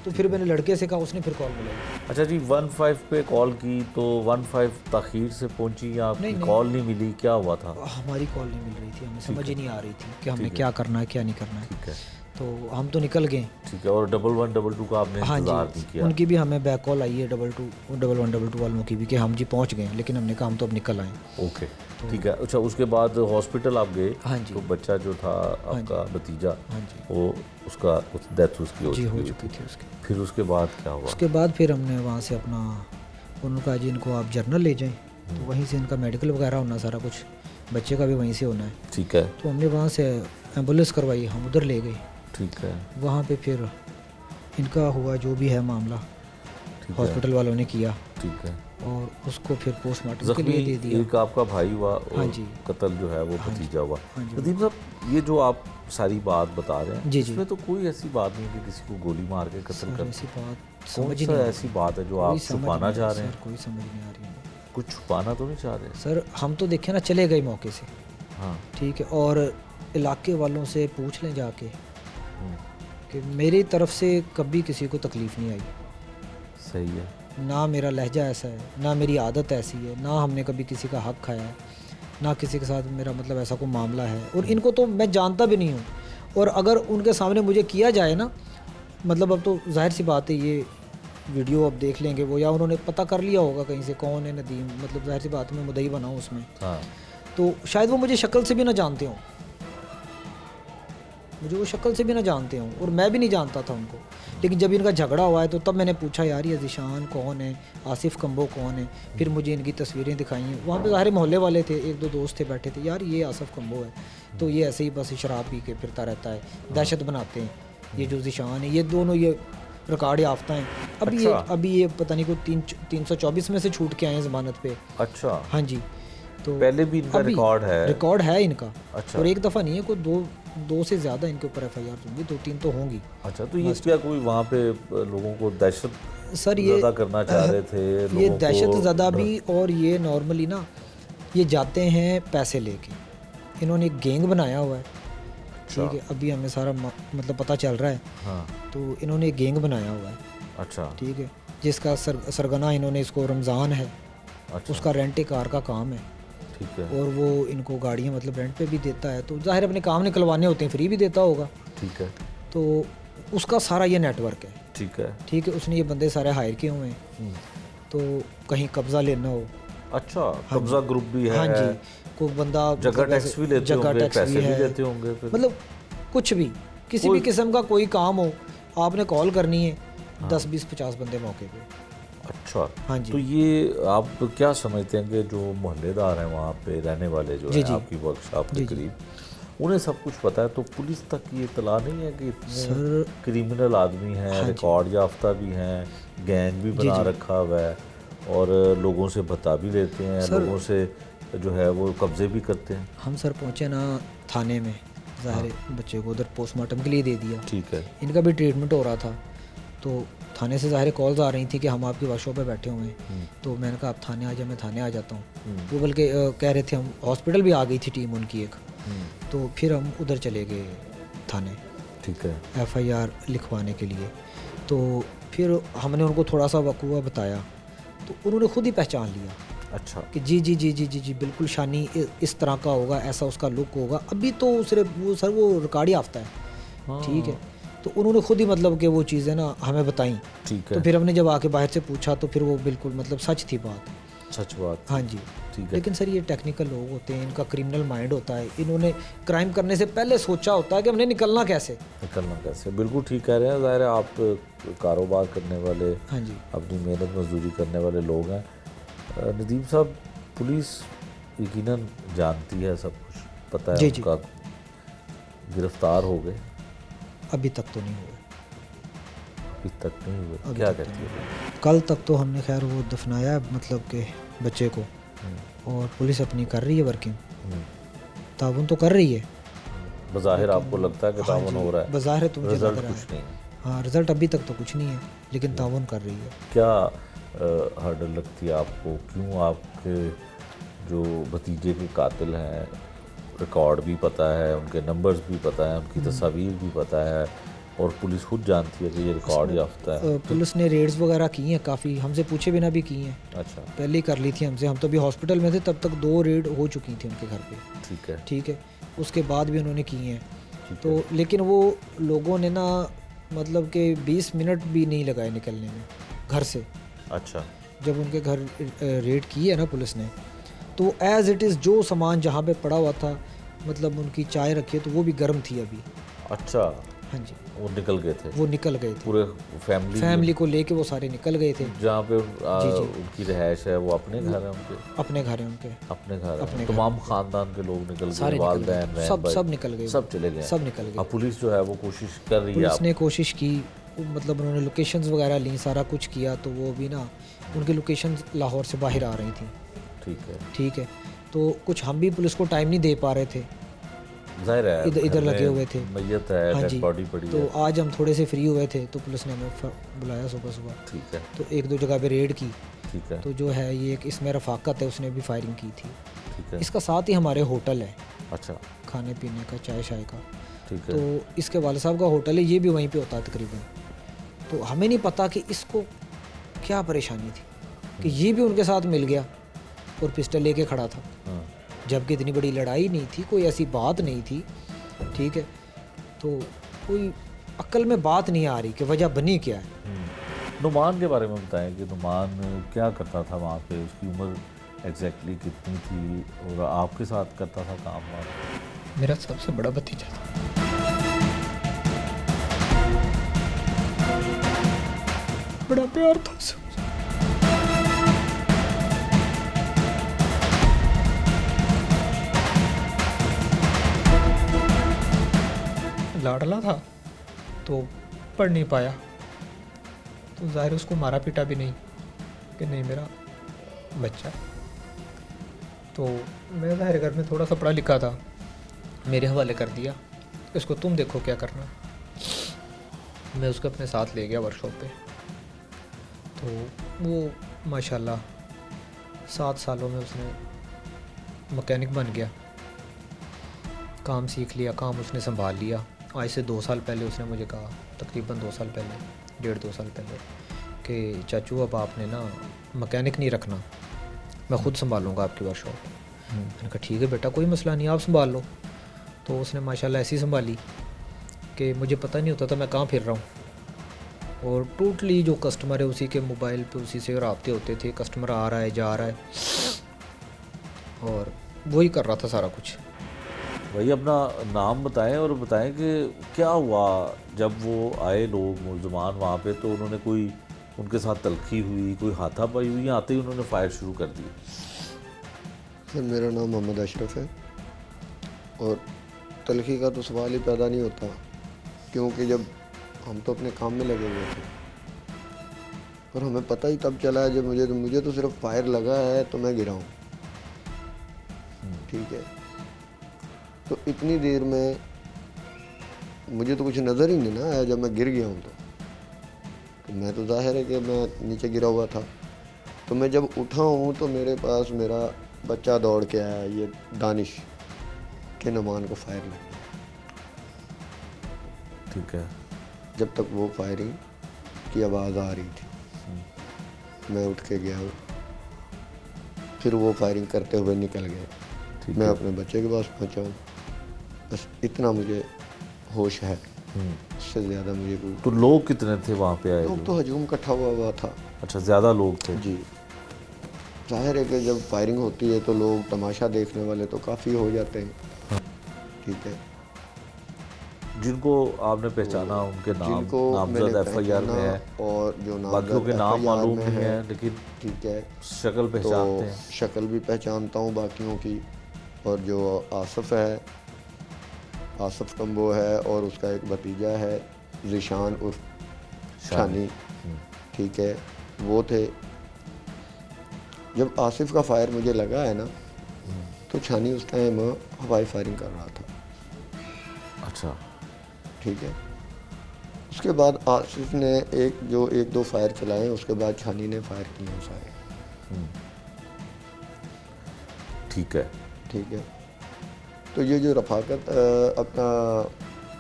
तो फिर मैंने लड़के से कहा, उसने फिर कॉल मिलाई। अच्छा जी, 15 पे कॉल की तो 15 ताखीर से पहुंची या आपकी नहीं, नहीं। कॉल नहीं मिली, क्या हुआ था? हमारी कॉल नहीं मिल रही थी, हमें समझ ही नहीं आ रही थी कि हमें क्या करना है क्या नहीं करना है। ठीक है, तो हम तो निकल गए। ठीक है। और 1122 का आपने हाँ इंतजार नहीं जी, किया? उनकी भी हमें बैक कॉल आई है 1122 वालों की भी कि हम जी पहुंच गए, लेकिन हमने कहा हम तो अब निकल आए। ओके, ठीक है। अच्छा, उसके बाद हॉस्पिटल आप गए? हाँ जी। तो बच्चा जो था आपका भतीजा, हाँ जी वो उसका डेथ उसकी हो जी, हो चुकी चुकी थी उसकी। फिर उसके बाद क्या हुआ? उसके बाद फिर हमने वहाँ से अपना, उन्होंने कहा जी इनको आप जर्नल ले जाएं, तो वहीं से इनका मेडिकल वगैरह होना, सारा कुछ बच्चे का भी वहीं से होना है। ठीक है, तो हमने वहाँ से एम्बुलेंस करवाई, हम उधर ले गए। ठीक है, वहाँ पे फिर इनका हुआ जो भी है मामला, ठीक है, हॉस्पिटल वालों ने किया ठीक है। और उसको फिर पोस्टमार्टम के जख्मी लिए दे दिया। एक आपका भाई हुआ हाँ और जी। कत्ल जो है वो भतीजा हुआ। हाँ जी। नदीम साहब, ये जो आप सारी बात बता रहे हैं, जी, जी। इसमें तो कोई ऐसी बात नहीं है कि किसी को गोली मार के कत्ल सर, कर। ऐसी बात कौन समझ ही सा नहीं आ रही। ऐसी बात है जो कोई आप समझ छुपाना नहीं आ चाह रही रहे हैं? सर, कोई समझ नहीं आ रही है। कुछ छुपाना तो नहीं चाह रहे? सर हम तो देखे ना, चले गए मौके से, हाँ, ठीक है, और इलाके वालों से पूछ लें जाके कि मेरी तरफ से कभी किसी को तकलीफ़ नहीं आई, सही है। ना मेरा लहजा ऐसा है, ना मेरी आदत ऐसी है, ना हमने कभी किसी का हक खाया है, ना किसी के साथ मेरा मतलब ऐसा कोई मामला है। और इनको तो मैं जानता भी नहीं हूँ, और अगर उनके सामने मुझे किया जाए ना, मतलब अब तो जाहिर सी बात है, ये वीडियो अब देख लेंगे वो, या उन्होंने पता कर लिया होगा कहीं से कौन है नदीम, मतलब जाहिर सी बात है मैं मुद्दई बना हूँ उसमें, हाँ, तो शायद वो मुझे शक्ल से भी ना जानते हों, मुझे वो शक्ल से भी ना जानते हों, और मैं भी नहीं जानता था उनको। लेकिन जब इनका झगड़ा हुआ है तो तब मैंने पूछा यार ये ज़ीशान कौन है, आसिफ कंबो कौन है, फिर मुझे इनकी तस्वीरें दिखाई हैं। वहाँ पे सारे मोहल्ले वाले थे, 1-2 दोस्त थे बैठे थे, यार ये आसिफ कंबो है, तो ये ऐसे ही बस शराब पी के फिरता रहता है, दहशत बनाते हैं, ये जो ज़ीशान है, ये दोनों ये रिकॉर्ड याफ्ता हैं। अभी ये पता नहीं कोई 324 में से छूट के आए हैं ज़मानत पे। अच्छा, हाँ जी, तो पहले भी इनका रिकॉर्ड है इनका। अच्छा। और एक दफ़ा नहीं है, कोई दो से ज़्यादा इनके ऊपर FIR होंगी, 2-3 तो होंगी। अच्छा, तो ये क्या कोई वहाँ पे लोगों को दहशत सर ये ज़्यादा करना चाह रहे थे? ये लोगों को दहशत ज़्यादा भी, और ये नॉर्मली ना ये जाते हैं पैसे लेके, इन्होंने एक गैंग बनाया हुआ है, ठीक है, अभी हमें सारा मतलब पता चल रहा है। हाँ, तो इन्होंने एक गैंग बनाया हुआ है, अच्छा, ठीक है, जिसका सरगना इन्होंने, इसको रमज़ान है, अच्छा, उसका रेंट कार का काम है, ठीक है, और वो इनको गाड़ियाँ मतलब रेंट पे भी देता है, तो जाहिर अपने काम निकलवाने होते हैं, फ्री भी देता होगा, ठीक है, तो उसका सारा ये नेटवर्क है, ठीक है, ठीक है। उसने ये बंदे सारे हायर किए हुए हैं, तो कहीं कब्ज़ा लेना हो, अच्छा, कब्जा ग्रुप भी है? हाँ जी, कोई बंदा जगह मतलब टैक्स ऐसे- भी लेते जगह होंगे, टैक्स पैसे भी है, देते होंगे फिर? मतलब कुछ भी, किसी भी किस्म का कोई काम हो, आपने कॉल करनी है, 10-20-50 बंदे मौके पे। अच्छा, हाँ जी। तो ये आप क्या समझते हैं कि जो मोहल्लेदार हैं वहाँ पे रहने वाले जो जी, हैं जी। आपकी वर्कशॉप के जी, जी। करीब, उन्हें सब कुछ पता है, तो पुलिस तक ये इतला नहीं है कि इतने सर, क्रिमिनल आदमी हैं, हाँ जी। रिकॉर्ड याफ्ता भी हैं, गैंग भी बना जी। रखा हुआ है, और लोगों से भत्ता भी लेते हैं, सर, लोगों से जो है वो कब्जे भी करते हैं? हम सर पहुँचे ना थाने में, ज़ाहिर बच्चे को उधर पोस्टमार्टम के लिए दे दिया, ठीक है, इनका भी ट्रीटमेंट हो रहा था, तो थाने से ज़ाहिर कॉल्स आ रही थी कि हम आपकी वर्कशॉप पे बैठे हुए हैं, तो मैंने कहा आप थाने आ जाए, मैं थाने आ जाता हूँ। वो बल्कि कह रहे थे, हम हॉस्पिटल भी आ गई थी टीम उनकी एक, तो फिर हम उधर चले गए थाने, ठीक है, FIR लिखवाने के लिए। तो फिर हमने उनको थोड़ा सा वकूआ बताया, तो उन्होंने खुद ही पहचान लिया अच्छा, कि जी जी जी जी जी जी बिल्कुल शानी इस तरह का होगा, ऐसा उसका लुक होगा। अभी तो सिर्फ वो सर वो रिकॉर्ड याफ्ता है, ठीक है, तो उन्होंने खुद ही मतलब कि वो चीज़ें ना हमें बताई, ठीक तो है, फिर हमने जब आके बाहर से पूछा तो फिर वो बिल्कुल मतलब सच थी बात, सच बात, हाँ जी। ठीक है। लेकिन सर ये टेक्निकल लोग होते हैं, इनका क्रिमिनल माइंड होता है, इन्होंने क्राइम करने से पहले सोचा होता है कि हमने निकलना कैसे। निकलना कैसे, बिल्कुल ठीक कह रहे हैं। ज़ाहिर है आप कारोबार करने वाले, हाँ जी, अपनी मेहनत मजदूरी करने वाले लोग हैं। नदीम साहब, पुलिस यकीनन जानती है, सब कुछ पता है, जी, जी। उनका गिरफ्तार हो गए? अभी तक तो नहीं हुआ। अभी तक नहीं हुए, अभी क्या तक तो कहती है? कल तक तो हमने खैर वो दफनाया है, मतलब के बच्चे को, और पुलिस अपनी कर रही है वर्किंग, ताउन तो कर रही है। बज़ाहिर आपको लगता है कि हाँ तावन जी, हो रहा है, बज़ाहिर तो मुझे लग रिजल्ट रहा कुछ है। नहीं है। हाँ, रिजल्ट अभी तक तो कुछ नहीं है, लेकिन ताउन कर रही है। क्या हर्डल लगती है आपको? क्यों आपके जो भतीजे के कातिल हैं, रिकॉर्ड भी पता है, उनके नंबर्स भी पता है, उनकी तस्वीर भी पता है, और पुलिस खुद जानती है कि ये रिकॉर्ड याफ्ता है? पुलिस ने रेड्स वगैरह की हैं काफ़ी, हमसे पूछे बिना भी की हैं। अच्छा, पहले ही कर ली थी हमसे, हम तो अभी हॉस्पिटल में थे तब तक 2 रेड हो चुकी थी उनके घर पे। ठीक है। ठीक है, उसके बाद भी उन्होंने की हैं। ठीक तो लेकिन वो लोगों ने ना, मतलब कि 20 मिनट भी नहीं लगाए निकलने में घर से। अच्छा, जब उनके घर रेड की है ना पुलिस ने, तो एज़ इट इज़ जो सामान जहाँ पे पड़ा हुआ था, मतलब उनकी चाय रखी है तो वो भी गर्म थी अभी। अच्छा, हाँ जी, वो निकल गए थे? वो निकल गए थे, पूरे फैमिली को लेके वो सारे निकल गए थे। जहाँ पे जी, जी। उनकी रिहाइश है, वो अपने घर है उनके? अपने घर है उनके, अपने घर अपने है। घर तमाम खानदान के लोग निकल सारे गए, निकल गए, वालिदैन, बहन सब भाई, सब निकल गए, सब चले गए? सब निकल गए। अब पुलिस जो है वो कोशिश कर रही है? पुलिस ने कोशिश की, मतलब उन्होंने लोकेशंस वगैरह ली, सारा कुछ किया, तो वो भी ना, उनकी लोकेशंस लाहौर से बाहर आ रही थी। ठीक है। ठीक है, तो कुछ हम भी पुलिस को टाइम नहीं दे पा रहे थे, जाहिर है इधर लगे हुए थे। मैयत है, हाँ डेड जी, बॉडी पड़ी तो है। आज हम थोड़े से फ्री हुए थे तो पुलिस ने हमें बुलाया सुबह सुबह, ठीक है। तो 1-2 जगह पे रेड की। ठीक है। तो जो है ये एक इसमें रफाकत है, उसने भी फायरिंग की थी। ठीक है। इसका साथ ही हमारे होटल है, अच्छा, खाने पीने का, चाय शाय का। ठीक है। तो इसके वाले साहब का होटल है, ये भी वहीं पे होता है तकरीबन। तो हमें नहीं पता कि इसको क्या परेशानी थी कि ये भी उनके साथ मिल गया और पिस्टल लेके खड़ा था, हाँ। जबकि इतनी बड़ी लड़ाई नहीं थी, कोई ऐसी बात नहीं थी। ठीक है, तो कोई अक्ल में बात नहीं आ रही कि वजह बनी क्या है। नुमान के बारे में बताएं कि नुमान क्या करता था वहाँ पे, उसकी उम्र एग्जैक्टली कितनी थी, और आपके साथ करता था काम वहाँ? मेरा सबसे बड़ा भतीजा था। बड़ा प्यार था उससे। लाडला था तो पढ़ नहीं पाया, तो जाहिर उसको मारा पीटा भी नहीं कि नहीं मेरा बच्चा। तो मैं जाहिर घर में थोड़ा सा पढ़ा लिखा था, मेरे हवाले कर दिया, इसको तुम देखो क्या करना। मैं उसको अपने साथ ले गया वर्कशॉप पे, तो वो माशाल्लाह 7 सालों में उसने मैकेनिक बन गया, काम सीख लिया, काम उसने संभाल लिया। आज से 2 साल पहले उसने मुझे कहा, तकरीबन 2 साल पहले, 1.5-2 साल पहले, कि चाचू अब आपने ना मैकेनिक नहीं रखना, मैं ख़ुद संभालूंगा आपकी वर्कशॉप। मैंने कहा ठीक है बेटा, कोई मसला नहीं, आप संभाल लो। तो उसने माशाल्लाह ऐसी संभाली कि मुझे पता नहीं होता था मैं कहाँ फिर रहा हूँ, और टोटली जो कस्टमर है उसी के मोबाइल पे उसी से रब्ते होते थे, कस्टमर आ रहा है जा रहा है, और वही कर रहा था सारा कुछ। भाई अपना नाम बताएं और बताएं कि क्या हुआ जब वो आए लोग मुलजमान वहाँ पे, तो उन्होंने कोई उनके साथ तलखी हुई, कोई हाथापाई हुई, या आते ही उन्होंने फायर शुरू कर दी? सर मेरा नाम मोहम्मद अशरफ है, और तलखी का तो सवाल ही पैदा नहीं होता, क्योंकि जब हम तो अपने काम में लगे हुए थे, और हमें पता ही तब चला है जब मुझे तो सिर्फ फायर लगा है तो मैं गिरा हूँ। ठीक है, तो इतनी देर में मुझे तो कुछ नज़र ही नहीं ना आया जब मैं गिर गया हूँ। तो मैं तो जाहिर है कि मैं नीचे गिरा हुआ था, तो मैं जब उठा हूँ तो मेरे पास मेरा बच्चा दौड़ के आया, ये दानिश के नुमान को फायर लग गया। ठीक है। जब तक वो फायरिंग की आवाज़ आ रही थी, मैं उठ के गया, फिर वो फायरिंग करते हुए निकल गए। मैं अपने बच्चे के पास पहुंचा हूँ, बस इतना मुझे होश है, उससे ज़्यादा मुझे कोई। तो लोग कितने थे वहाँ पे आए? लोग तो हजूम इकट्ठा हुआ था। अच्छा, ज़्यादा लोग थे जी। जाहिर है कि जब फायरिंग होती है तो लोग तमाशा देखने वाले तो काफ़ी हो जाते हैं। ठीक है, जिनको आपने पहचाना उनके नाम जिनको नामजद मैंने एफआईआर में है, पहचाना और जो बाकियों के नाम FIR मालूम में नहीं है, लेकिन ठीक है, शक्ल पहचानते हैं। तो शक्ल भी पहचानता हूँ बाकियों की। और जो आसिफ है, आसिफ कम्बो है, और उसका एक भतीजा है ज़िशान उर्फ शानी, ठीक है, वो थे। जब आसिफ का फायर मुझे लगा है ना, तो छानी उस टाइम हवाई फायरिंग कर रहा था। अच्छा, ठीक है, उसके बाद आसिफ ने एक दो फायर चलाए, उसके बाद छानी ने फायर किए सारे। ठीक है, ठीक है। तो ये जो रफ़ाकत अपना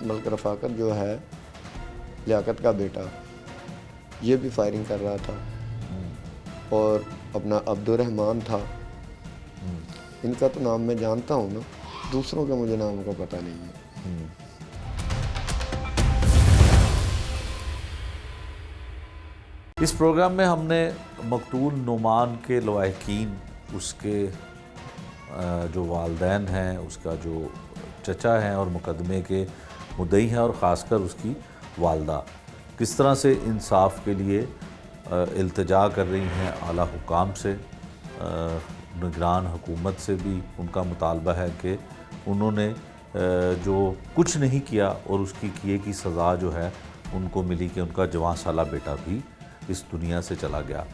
मलक रफ़ाकत जो है लियाकत का बेटा, ये भी फायरिंग कर रहा था, और अपना अब्दुर्रहमान था। इनका तो नाम मैं जानता हूँ ना, दूसरों का मुझे नाम का पता नहीं है। इस प्रोग्राम में हमने मकतूल नुमान के लवाहिकीन, उसके जो वालदैन हैं, उसका जो चचा हैं और मुकदमे के मुद्दई हैं, और ख़ासकर उसकी वालदा किस तरह से इंसाफ के लिए इल्तिजा कर रही हैं आला हुकाम से, निगरान हुकूमत से भी उनका मुतालबा है कि उन्होंने जो कुछ नहीं किया और उसकी किए की सज़ा जो है उनको मिली कि उनका जवान साला बेटा भी इस दुनिया से चला गया।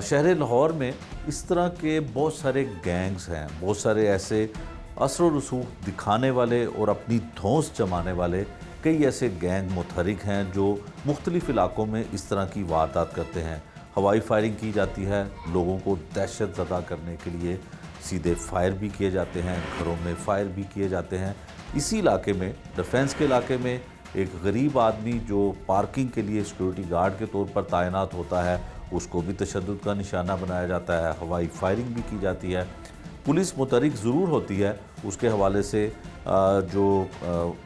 शहर लाहौर में इस तरह के बहुत सारे गैंग्स हैं, बहुत सारे ऐसे असर व रसूख दिखाने वाले और अपनी धौंस जमाने वाले कई ऐसे गैंग मुतहरिक हैं जो मुख्तलिफ़ इलाकों में इस तरह की वारदात करते हैं। हवाई फायरिंग की जाती है, लोगों को दहशत ज़दा करने के लिए सीधे फायर भी किए जाते हैं, घरों में फायर भी किए जाते हैं। इसी इलाके में, डिफेंस के इलाके में, एक गरीब आदमी जो पार्किंग के लिए सिक्योरिटी गार्ड के तौर पर तैनात होता है, उसको भी तशद्दुद का निशाना बनाया जाता है, हवाई फायरिंग भी की जाती है। पुलिस मुतहरिक ज़रूर होती है, उसके हवाले से जो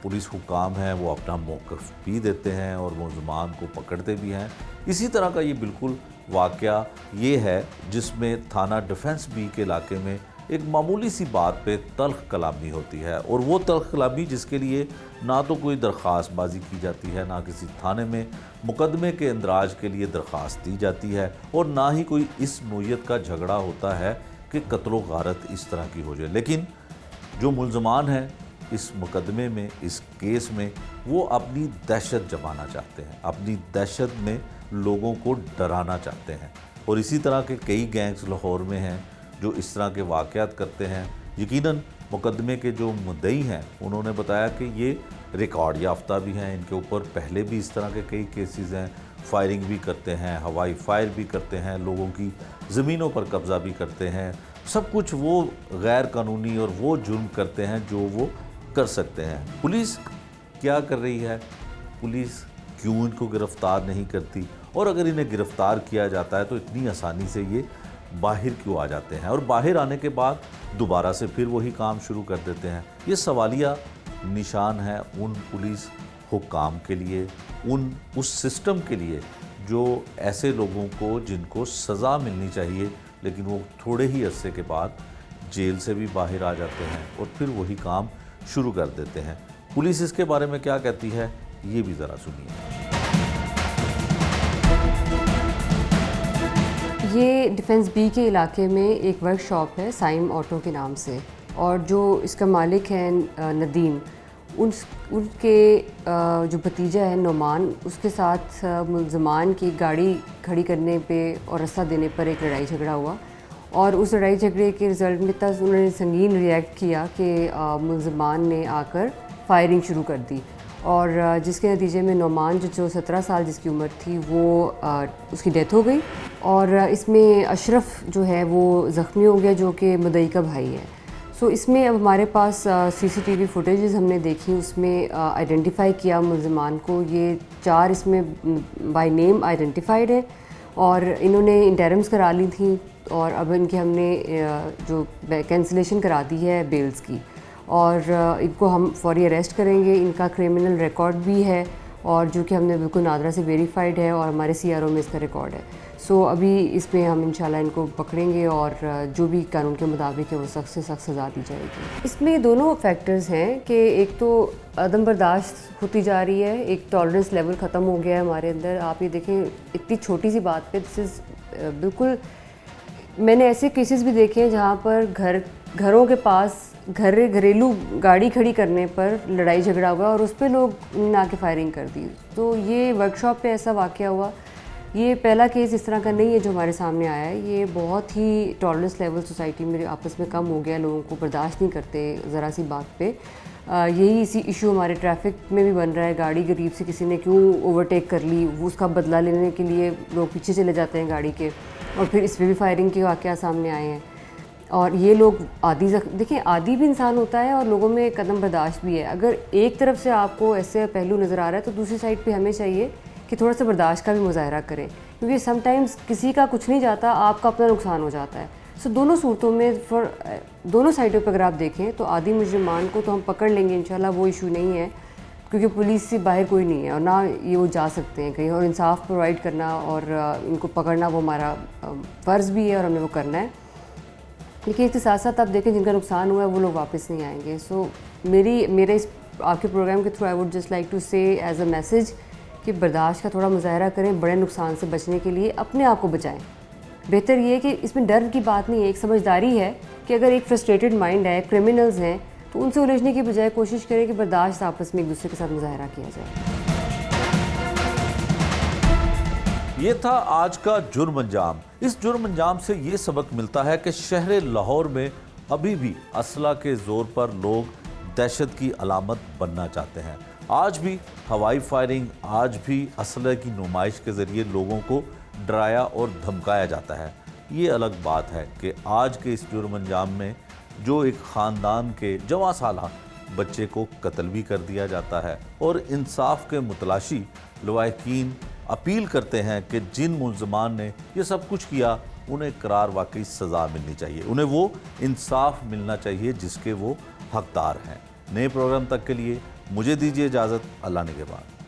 पुलिस हुकाम हैं वो अपना मौक़िफ़ भी देते हैं और मुल्ज़मान को पकड़ते भी हैं। इसी तरह का ये बिल्कुल वाक़या ये है जिसमें थाना डिफेंस बी के इलाके में एक मामूली सी बात पे तल्ख़ कलामी होती है, और वो तल्ख़ कलामी जिसके लिए ना तो कोई दरख्वास्त बाजी की जाती है, ना किसी थाने में मुकदमे के इंदराज के लिए दरख्वास्त दी जाती है, और ना ही कोई इस नोयत का झगड़ा होता है कि कत्लो गारत इस तरह की हो जाए। लेकिन जो मुल्ज़मान हैं इस मुकदमे में, इस केस में, वो अपनी दहशत जमाना चाहते हैं, अपनी दहशत में लोगों को डराना चाहते हैं। और इसी तरह के कई गैंग्स लाहौर में हैं जो इस तरह के वाक़यात करते हैं। यकीनन मुकदमे के जो मुद्दई हैं उन्होंने बताया कि ये रिकॉर्ड याफ्ता भी हैं, इनके ऊपर पहले भी इस तरह के कई केसेस हैं, फायरिंग भी करते हैं, हवाई फायर भी करते हैं, लोगों की ज़मीनों पर कब्ज़ा भी करते हैं। सब कुछ वो गैर कानूनी और वो जुर्म करते हैं जो वो कर सकते हैं। पुलिस क्या कर रही है? पुलिस क्यों इनको गिरफ़्तार नहीं करती? और अगर इन्हें गिरफ़्तार किया जाता है तो इतनी आसानी से ये बाहर क्यों आ जाते हैं, और बाहर आने के बाद दोबारा से फिर वही काम शुरू कर देते हैं? ये सवालिया निशान है उन पुलिस हुक्काम के लिए, उस सिस्टम के लिए जो ऐसे लोगों को जिनको सज़ा मिलनी चाहिए लेकिन वो थोड़े ही अरसे के बाद जेल से भी बाहर आ जाते हैं और फिर वही काम शुरू कर देते हैं। पुलिस इसके बारे में क्या कहती है, ये भी ज़रा सुनिए। ये डिफेंस बी के इलाके में एक वर्कशॉप है साइम ऑटो के नाम से, और जो इसका मालिक है नदीम, उनके जो भतीजा है नुमान, उसके साथ मुल्ज़मान की गाड़ी खड़ी करने पे और रास्ता देने पर एक लड़ाई झगड़ा हुआ, और उस लड़ाई झगड़े के रिज़ल्ट में तब उन्होंने संगीन रिएक्ट किया कि मुल्ज़मान ने आकर फायरिंग शुरू कर दी, और जिसके नतीजे में नुमान जो 17 साल जिसकी उम्र थी वो उसकी डेथ हो गई, और इसमें अशरफ जो है वो ज़ख्मी हो गया जो कि मुद्दई का भाई है। सो इसमें अब हमारे पास CCTV फुटेजेस हमने देखी, उसमें आइडेंटिफाई किया मुल्ज़मान को। ये 4 इसमें बाय नेम आइडेंटिफाइड है और इन्होंने इंटरम्स करा ली थी, और अब इनके हमने जो कैंसिलेशन करा दी है बेल्स की, और इनको हम फौरी अरेस्ट करेंगे। इनका क्रिमिनल रिकॉर्ड भी है और जो कि हमने बिल्कुल नादरा से वेरीफाइड है और हमारे CRO में इसका रिकॉर्ड है। सो अभी इसमें हम इंशाल्लाह इनको पकड़ेंगे और जो भी कानून के मुताबिक है वो सख्त से सख्त सज़ा दी जाएगी। इसमें दोनों फैक्टर्स हैं कि एक तो अदम बर्दाश्त होती जा रही है, एक टॉलरेंस लेवल ख़त्म हो गया है हमारे अंदर। आप ये देखें इतनी छोटी सी बात पे दिस इज़ बिल्कुल, मैंने ऐसे केसेस भी देखे हैं जहाँ पर घरों के पास घरेलू गाड़ी खड़ी करने पर लड़ाई झगड़ा हुआ और उस पर लोग ने आके फायरिंग कर दी। तो ये वर्कशॉप पे ऐसा वाक़या हुआ। ये पहला केस इस तरह का नहीं है जो हमारे सामने आया है। ये बहुत ही टॉलरेंस लेवल सोसाइटी में आपस में कम हो गया, लोगों को बर्दाश्त नहीं करते ज़रा सी बात पे। यही इसी इशू हमारे ट्रैफिक में भी बन रहा है। गाड़ी गरीब से किसी ने क्यों ओवरटेक कर ली, वो उसका बदला लेने के लिए लोग पीछे चले जाते हैं गाड़ी के, और फिर इस पर भी फायरिंग के वाक़या सामने आए हैं। और ये लोग देखिए आदी भी इंसान होता है और लोगों में कदम बर्दाश्त भी है। अगर एक तरफ से आपको ऐसे पहलू नज़र आ रहा है तो दूसरी साइड पे हमें चाहिए कि थोड़ा सा बर्दाश्त का भी मुजाहरा करें, क्योंकि समटाइम्स किसी का कुछ नहीं जाता, आपका अपना नुकसान हो जाता है। सो दोनों सूरतों में दोनों साइडों पर अगर आप देखें तो आदी मुजरिमान को तो हम पकड़ लेंगे इंशाल्लाह, वो इशू नहीं है, क्योंकि पुलिस से बाहर कोई नहीं है और ना ये वो जा सकते हैं कहीं, और इंसाफ प्रोवाइड करना और इनको पकड़ना वो हमारा फ़र्ज़ भी है और हमें वो करना है। लेकिन इसके साथ साथ आप देखें जिनका नुकसान हुआ है वो लोग वापस नहीं आएंगे। सो मेरे इस आपके प्रोग्राम के through I would just like to say as a message कि बर्दाश्त का थोड़ा मुजाहरा करें, बड़े नुकसान से बचने के लिए अपने आप को बचाएं। बेहतर ये है कि इसमें डर की बात नहीं है, एक समझदारी है कि अगर एक फ्रस्ट्रेटेड माइंड है, क्रिमिनल्स हैं, तो उनसे उलझने की बजाय कोशिश करें कि बर्दाश्त आपस में एक दूसरे के साथ मुजाहरा किया जाए। ये था आज का जुर्म अंजाम। इस जुर्म अंजाम से ये सबक मिलता है कि शहर लाहौर में अभी भी असला के ज़ोर पर लोग दहशत की अलामत बनना चाहते हैं। आज भी हवाई फायरिंग, आज भी असला की नुमाइश के ज़रिए लोगों को डराया और धमकाया जाता है। ये अलग बात है कि आज के इस जुर्म अंजाम में जो एक ख़ानदान के जवां साला बच्चे को कत्ल भी कर दिया जाता है, और इंसाफ के मुतलाशी लवाहिकीन अपील करते हैं कि जिन मुल्ज़मान ने ये सब कुछ किया उन्हें करार वाकई सज़ा मिलनी चाहिए, उन्हें वो इंसाफ मिलना चाहिए जिसके वो हकदार हैं। नए प्रोग्राम तक के लिए मुझे दीजिए इजाज़त। अल्लाह ने के बाद।